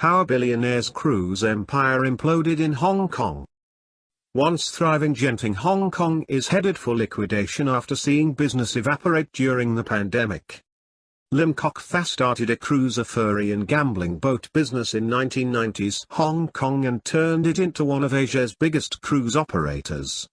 How a billionaire's cruise empire imploded in Hong Kong. Once thriving Genting Hong Kong is headed for liquidation after seeing business evaporate during the pandemic. Lim Kok Tha started a cruiser ferry and gambling boat business in 1990s Hong Kong and turned it into one of Asia's biggest cruise operators.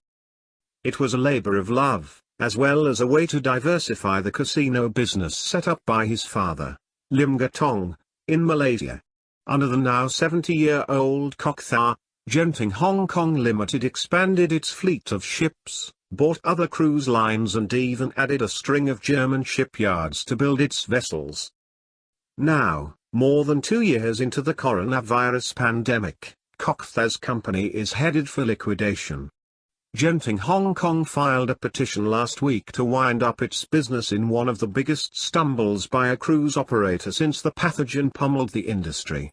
It was a labor of love, as well as a way to diversify the casino business set up by his father, Lim Gatong, in Malaysia. Under the now 70-year-old Kok Tha, Genting Hong Kong Limited expanded its fleet of ships, bought other cruise lines and even added a string of German shipyards to build its vessels. Now, more than 2 years into the coronavirus pandemic, Kok Tha's company is headed for liquidation. Genting Hong Kong filed a petition last week to wind up its business in one of the biggest stumbles by a cruise operator since the pathogen pummeled the industry.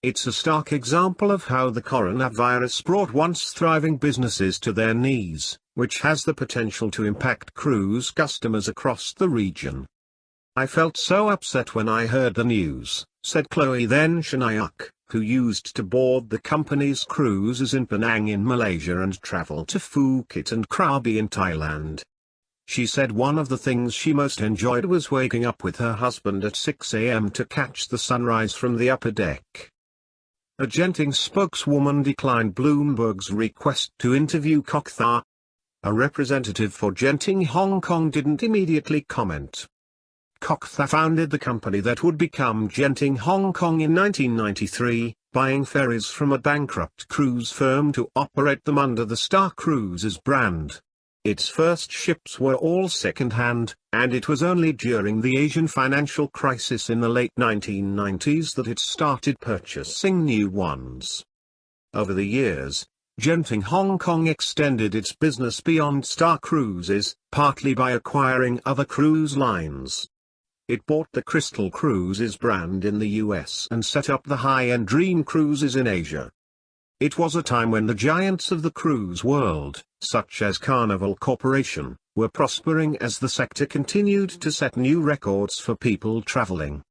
It's a stark example of how the coronavirus brought once thriving businesses to their knees, which has the potential to impact cruise customers across the region. "I felt so upset when I heard the news," said Chloe Then Shanayak, who used to board the company's cruises in Penang in Malaysia and travel to Phuket and Krabi in Thailand. She said one of the things she most enjoyed was waking up with her husband at 6 a.m. to catch the sunrise from the upper deck. A Genting spokeswoman declined Bloomberg's request to interview Kok Tha. A representative for Genting Hong Kong didn't immediately comment. Kok Tha founded the company that would become Genting Hong Kong in 1993, buying ferries from a bankrupt cruise firm to operate them under the Star Cruises brand. Its first ships were all second-hand, and it was only during the Asian financial crisis in the late 1990s that it started purchasing new ones. Over the years, Genting Hong Kong extended its business beyond Star Cruises, partly by acquiring other cruise lines. It bought the Crystal Cruises brand in the US and set up the high-end Dream Cruises in Asia. It was a time when the giants of the cruise world, such as Carnival Corporation, were prospering as the sector continued to set new records for people traveling.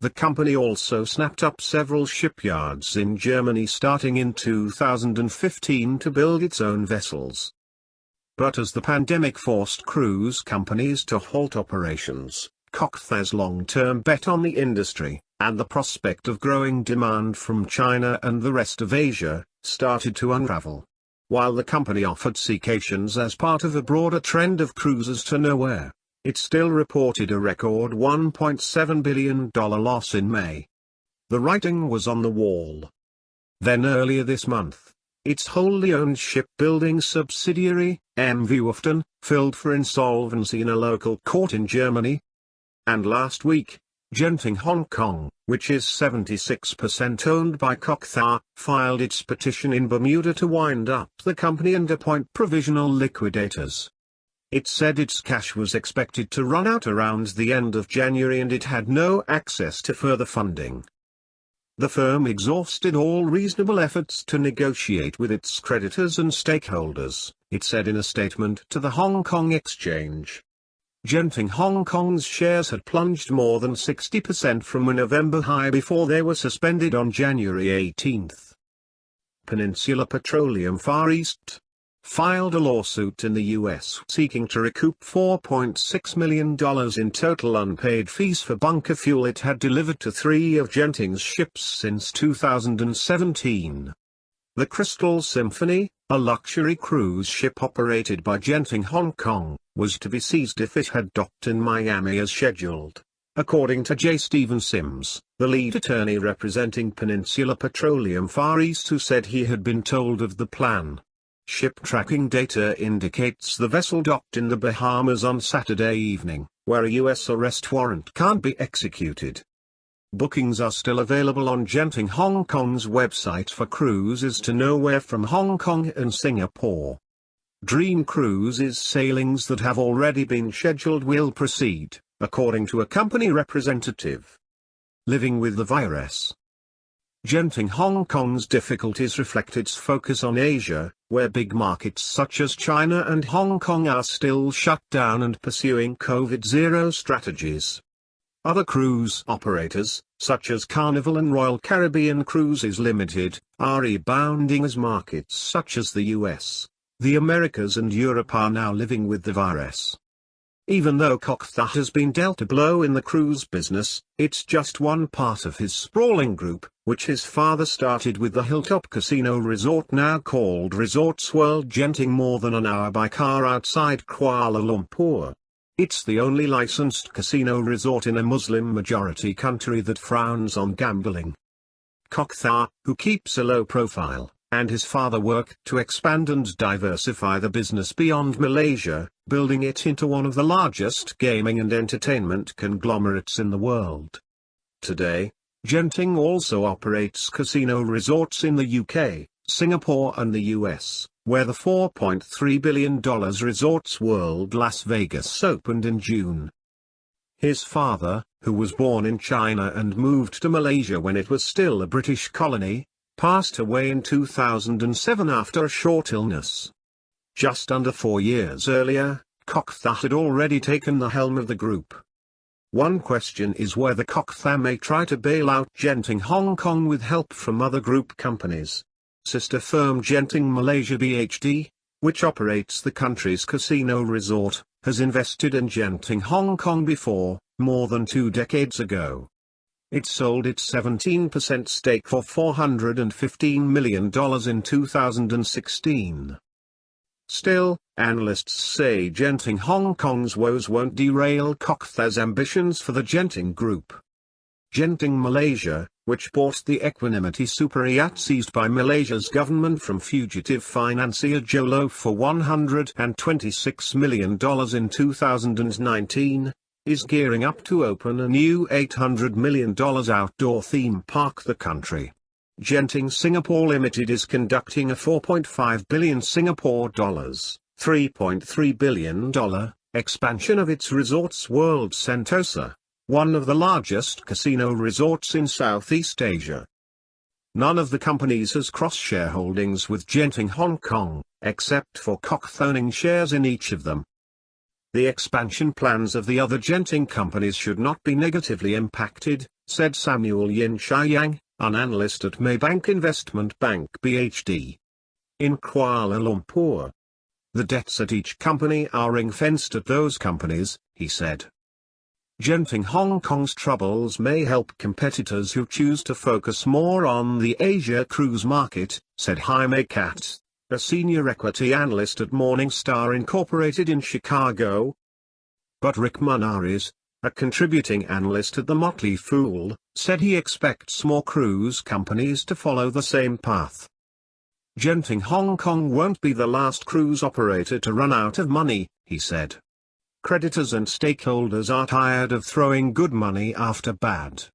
The company also snapped up several shipyards in Germany starting in 2015 to build its own vessels. But as the pandemic forced cruise companies to halt operations, Kok Tha's long-term bet on the industry, and the prospect of growing demand from China and the rest of Asia, started to unravel. While the company offered staycations as part of a broader trend of cruises to nowhere, it still reported a record $1.7 billion loss in May. The writing was on the wall. Then earlier this month, its wholly owned shipbuilding subsidiary, MV Wuften, filed for insolvency in a local court in Germany. And last week, Genting Hong Kong, which is 76% owned by Kok Tha, filed its petition in Bermuda to wind up the company and appoint provisional liquidators. It said its cash was expected to run out around the end of January and it had no access to further funding. The firm exhausted all reasonable efforts to negotiate with its creditors and stakeholders, it said in a statement to the Hong Kong Exchange. Genting Hong Kong's shares had plunged more than 60% from a November high before they were suspended on January 18. Peninsula Petroleum Far East filed a lawsuit in the U.S. seeking to recoup $4.6 million in total unpaid fees for bunker fuel it had delivered to 3 of Genting's ships since 2017. The Crystal Symphony, a luxury cruise ship operated by Genting Hong Kong, was to be seized if it had docked in Miami as scheduled, according to J. Stephen Sims, the lead attorney representing Peninsula Petroleum Far East, who said he had been told of the plan. Ship tracking data indicates the vessel docked in the Bahamas on Saturday evening, where a U.S. arrest warrant can't be executed. Bookings are still available on Genting Hong Kong's website for cruises to nowhere from Hong Kong and Singapore. Dream Cruises sailings that have already been scheduled will proceed, according to a company representative. Living with the virus. Genting Hong Kong's difficulties reflect its focus on Asia, where big markets such as China and Hong Kong are still shut down and pursuing COVID-0 strategies. Other cruise operators, such as Carnival and Royal Caribbean Cruises Limited, are rebounding as markets such as the US, the Americas and Europe are now living with the virus. Even though Kochtha has been dealt a blow in the cruise business, it's just one part of his sprawling group, which his father started with the hilltop casino resort now called Resorts World Genting, more than an hour by car outside Kuala Lumpur. It's the only licensed casino resort in a Muslim-majority country that frowns on gambling. Kochtha, who keeps a low profile, and his father worked to expand and diversify the business beyond Malaysia, building it into one of the largest gaming and entertainment conglomerates in the world. Today, Genting also operates casino resorts in the UK, Singapore and the US, where the $4.3 billion Resorts World Las Vegas opened in June. His father, who was born in China and moved to Malaysia when it was still a British colony, passed away in 2007 after a short illness. Just under 4 years earlier, Kochtha had already taken the helm of the group. One question is whether Kochtha may try to bail out Genting Hong Kong with help from other group companies. Sister firm Genting Malaysia BHD, which operates the country's casino resort, has invested in Genting Hong Kong before, more than 2 decades ago. It sold its 17% stake for $415 million in 2016. Still, analysts say Genting Hong Kong's woes won't derail Kochtha's ambitions for the Genting Group. Genting Malaysia, which bought the Equanimity super yacht seized by Malaysia's government from fugitive financier Jolo for $126 million in 2019, is gearing up to open a new $800 million outdoor theme park the country. Genting Singapore Limited is conducting a $4.5 billion Singapore dollars, $3.3 billion, expansion of its Resorts World Sentosa, one of the largest casino resorts in Southeast Asia. None of the companies has cross-shareholdings with Genting Hong Kong, except for Kochtha owning shares in each of them. The expansion plans of the other Genting companies should not be negatively impacted, said Samuel Yin Shayang, an analyst at Maybank Investment Bank BHD. In Kuala Lumpur, the debts at each company are ring-fenced at those companies, he said. Genting Hong Kong's troubles may help competitors who choose to focus more on the Asia cruise market, said Jaime Katz, a senior equity analyst at Morningstar Incorporated in Chicago. But Rick Munaris, a contributing analyst at The Motley Fool, said he expects more cruise companies to follow the same path. Genting Hong Kong won't be the last cruise operator to run out of money, he said. Creditors and stakeholders are tired of throwing good money after bad.